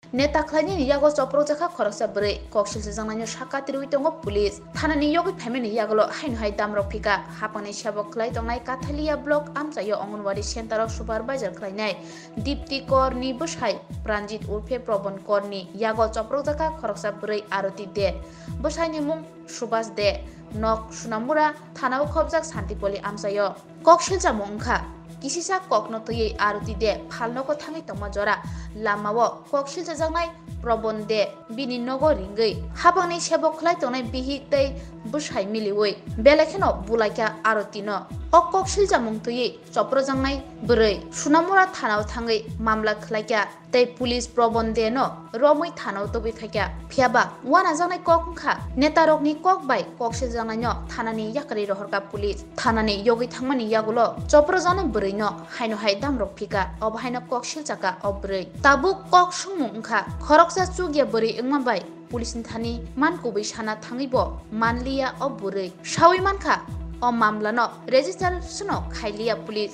Neta khlani yago chopro jakha khoroksa bre koksil jangnani saka tirui tongo police thanani yogi family yagolo hain hai damrok phika hapani sabok khlai tongnai Kathalia block amchayo Anganwadi center of supervisor khlainai Dipti Kor ni bwsai Pranjit Urfe Probon Kor ni yago chopro jakha khoroksa bre Aroti de bwsai ni mung Subhas de nok Sunamura thanao khobjak Santipoli amchayo koksil jamung kha Kisisa kokno tuye Aroti de phalnoko thangai tongma jora lamao koksil jajangnai Probon de bini nogo ringai habangni sebok khlai tongnai bihi tei bwsai miliwoi belekheno bulaika Aroti no ok koksil jamung tuye chopro jangnai bwrei Sunamura thanao thangai mamla khlaika tei police Probon de no romoi thanao tobi phakya phiaba wana jangnai kokha netarokni kok bai koksil jangnai no thanani yakari rohorka police thanani yogi thangmani yagulo chopro janai bwrei no haino hai damrok phika obhaino koksil jaka obrei tabuk kok sungmung kha khoroksa chugya bwrei ingma bai police ni thani mankubai sana thangibo manliya obburei sawi mankha o মামলা ন registration খাইলিয়া police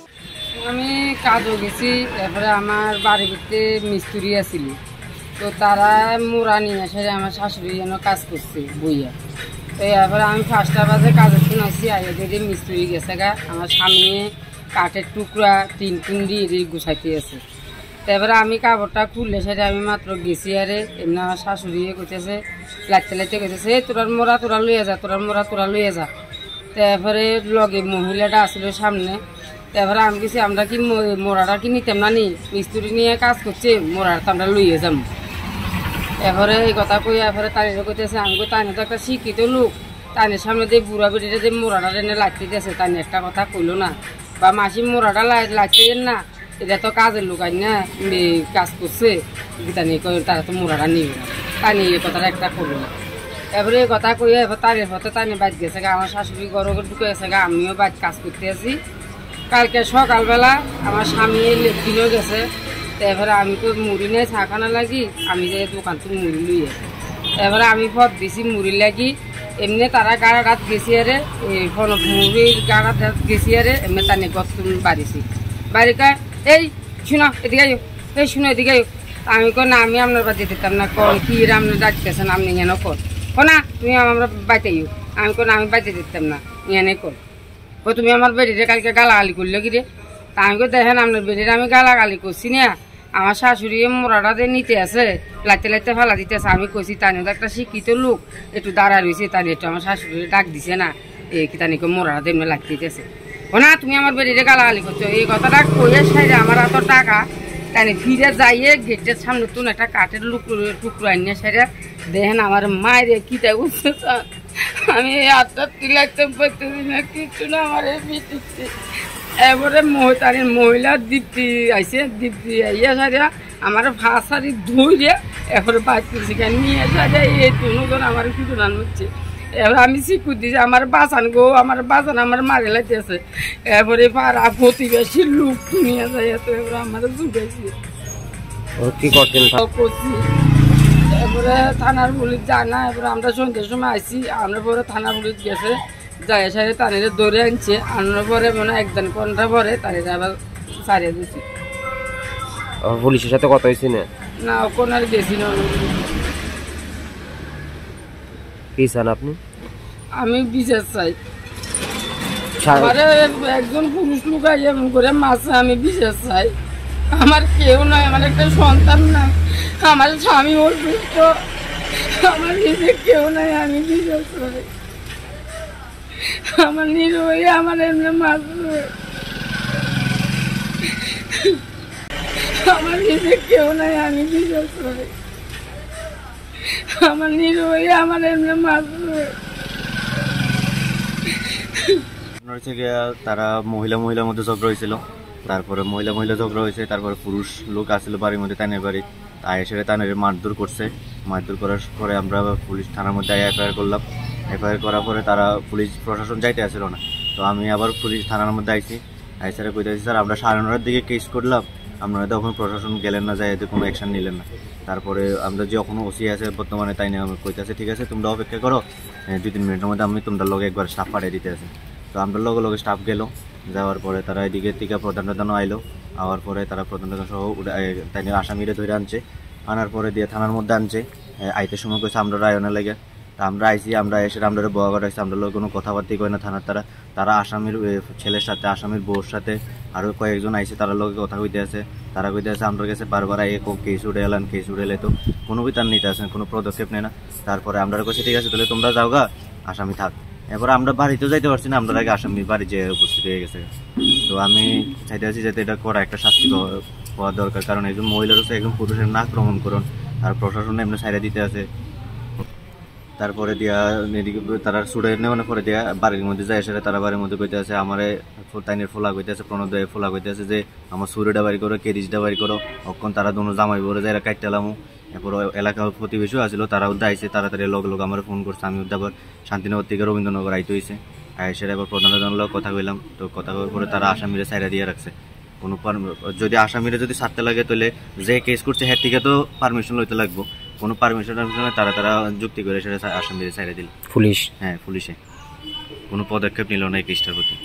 আমি কাজও গেছি এরপরে আমার বাড়িতে মিস্ত্রি আছিল তো তারা মোড়া নিয়ে এসে আমার শাশুড়ি যেন কাজ করছে বইয়া তো এরপরে আমি 5টা বাজে কাজে শুনাইছি আগে যদি মিস্ত্রি গেছে গা আমার স্বামী কাঠের টুকরা তিন দিয়ে গুছাইতে আছে তারপরে আমি কাপড়টা খুললে সেটা আমি মাত্র গেছি আরে এমনি আমার শাশুড়ি কইতেছে লাইতে লাইতে কইতেছে তোরার মোড়া তোরা লইয়া যা তোরার মোড়া তোরা লইয়া যা তারপরে লগে মহিলাটা আসলো সামনে তারপরে আমি কিছু আমরা কি মোড়াটা কি নিতাম না নি মিস্ত্রি নিয়ে কাজ করছে মোড়াটা আমরা লইয়ে যাম এরপরে এই কথা কই এরপরে তারিখ কইতেছে আমি কই তাই তো একটা শিক্ষিত লোক তাইনের সামনে যে বুড়া বেটিটা যে মোড়াটা টেনে লাগতে দিয়েছে তাই একটা কথা কইলো না বা মাসি মোড়াটা লাগতে দেন না এটা তো কাজের লোক আই না কাজ করছে তাই তারা তো মোড়াটা নিবে না তাই এই কথাটা একটা করলো না এবারে কথা কইয়া এবার তারের হতে তাইনে বাইক গেছে গা আমার শাশুড়ি ঘরে ঢুকে গেছে গা আমিও বাইক কাজ করতে আছি কালকে সকালবেলা আমার স্বামী লেট্রিনও গেছে এবারে আমি তো মুড়ি নেই চা খানা লাগি আমি যে দোকান থেকে মুড়ি লইয়ে এবারে আমি পথ দিছি মুড়ি লাগি এমনি তারা গাড়াটাত গেছি আরে মুড়ির গাড়াটাত গেছি আরে এমনি তানে গত বাড়িছি বাড়িকা এই শুনো এদিকে এই শুনো এদিকে আমি কো না আমি আপনার বাড়ি দিতাম না কোন কি আপনার ডাকতেছেন আপনি কেন কর না তুমি আমরা বাইতেইও আমি কোনো আমি বাইতে দিতাম না এনে কর ও তুমি আমার বেডিরে কালকে গালাগালি করলে কি রে তা আমি কই দেখেন আপনার বেডিরে আমি গালাগালি করছি না আমার শাশুড়ি মোড়াটা যে নিতে আছে লাইতে লাইতে ফেলা দিতে আছে আমি কইছি তানি তো একটা শিক্ষিত লোক একটু দাঁড়া রয়েছে তানি একটু আমার শাশুড়ি ডাক দিছে না এই কি তানি মোড়াটা এমনি লাগতে দিতেছে ও না তুমি আমার বেডিরে গালাগালি করছো এই কথাটা কইয়ে সাইডে আমার এত টাকা তাই ফিরে যাইয়ে গেটের সামনে তুন একটা কাঠের টুকরো আনিয়ে সেটা দেখেন আমার মায়ের কিটা করছে আমি আটটা লাগতে পারতেছি না কিছু না আমার পিটিছে এবারে তার মহিলা দীপ্তি আইসে দীপ্তি আইয়া সারিয়া আমার ভাষারি ধুইরে এবারে বাঁচতেছি কেন নিয়ে সারিয়া এই দুজন আমার কিছু রান হচ্ছে এবার আমি শিখু দিছি আমার বাঁচান গো আমার বাঁচান আমার মারে লাইতেছে এরপরে পাড়া প্রতিবেশী লোক নিয়ে যায় তো এবার আমার জুটেছি কি করছেন করছি এরপরে থানার পুলিশ যায় না এবার আমরা সন্ধ্যের সময় আসছি আমরা পরে থানার পুলিশ গেছে যাই সারে তাদের ধরে আনছে আনার পরে মানে একদিন ঘন্টা পরে তাদের আবার সারিয়ে দিচ্ছি পুলিশের সাথে কথা হয়েছে না না ওখানে আর গেছি না কি চান আপনি আমি বিচার চাই একজন পুরুষ লোক এমন করে মাছে আমি বিচার চাই আমার কেউ নয় আমার একটা সন্তান নাই আমার স্বামী অসুস্থ আমার নিজে কেউ নাই আমি বিচার চাই আমার নিরোহী আমার এমনি মাছ আমার নিজে কেউ নাই আমি বিচার চাই আমার নিরোহী আমার এমনি মাছ তারা মহিলার মধ্যে ঝগড়া হয়েছিল তারপরে মহিলা ঝগড়া হয়েছে তারপরে পুরুষ লোক আসছিল বাড়ির মধ্যে তানের বাড়ি তাই এসে তানের মারধর করছে মারধর করার পরে আমরা পুলিশ থানার মধ্যে এফআইআর করলাম এফআইআর করার পরে তারা পুলিশ প্রশাসন যাইতে আসছিল না তো আমি আবার পুলিশ থানার মধ্যে আইছি স্যারে কইতেছি স্যার আমরা 9:30টার দিকে কেস করলাম আপনারা তখন প্রশাসন গেলেন না যাই কোনো অ্যাকশন নিলেন না তারপরে আমরা যে এখনো ওসি আছে বর্তমানে তাই নিয়ে কইতেছে ঠিক আছে তোমরা অপেক্ষা করো 2-3 মিনিটের মধ্যে আমি তোমরা লগে একবার স্টাফ পাঠিয়ে দিতে আছে তো আমরা লগে স্টাফ গেল যাওয়ার পরে তারা এদিকে থেকে প্রধান আইলো আওয়ার পরে তারা প্রধান সহ তাই আসামিরে ধরে আনছে আনার পরে দিয়ে থানার মধ্যে আনছে, আইতে সময় কইছে আমরা রায়নে লাগে। তা আমরা আইসি, আমরা এসে আমরা বয়া করাইছি, আমরা লোক কোনো কথাবার্তা কই না থানার। তারা আসামির ছেলের সাথে, আসামির বউর সাথে আরও কয়েকজন আইসে, তারা লোকে কথা কইতে আছে। তারা কইতে আছে আমরা কাছে বারবার কেস উঠে এলান, কেস উঠে এলে তো কোনো বিতার নিতে আসেন, কোনো পদক্ষেপ নেয় না। তারপরে আমরা কইছি ঠিক আছে তাহলে তোমরা যাও গা, আসামি থাক। এরপরে আমরা বাড়িতেও যাইতে পারছি না, আমরা আগে আসামি বাড়ি যেয়ে উপস্থিত হয়ে গেছে। তো আমি চাইতে আছি যাতে এটা করা একটা শাস্তি হওয়া দরকার, কারণ একজন মহিলার হচ্ছে একজন পুরুষের না আক্রমণ করুন, আর প্রশাসন এমনি সাইডে দিতে আছে। তারপরে দিয়া এদিকে তারা ছুটে নেওয়ানোর পরে দিয়া বাড়ির মধ্যে যায়, এসে তারা বাড়ির মধ্যে কইতে আছে আমারে তাইনের ফোলা কইতে আছে, প্রণোদয় ফোলা কইতে আছে যে আমার সুরিটা বাড়ি করো, কেরিজটা বাড়ি করো। অক্ষণ তারা দুনো জামাই বলে যায় কাটতেলাম। এরপর এলাকার প্রতিবেশীও আসছিল, তারা উদ্দা আইসে, তাড়াতাড়ি লোক আমার ফোন করছে। আমি উদ্দা আবার শান্তিনগর থেকে রবীন্দ্রনগর আইতে হয়েছে। আইসে এবার প্রধানের লোক কথা কইলাম, তো কথা করার পরে তারা আসামিরে সাইডা দিয়ে রাখছে। কোনো যদি আসামিরে যদি ছাড়তে লাগে তাহলে যে কেস করছে হ্যাঁ থেকে তো পারমিশন লইতে লাগবো, কোনো পারমিশন তারা যুক্তি করে সেটা আসামিরে ছাইড়া দিল পুলিশ। হ্যাঁ পুলিশে কোনো পদক্ষেপ নিল না এই কেসটার প্রতি।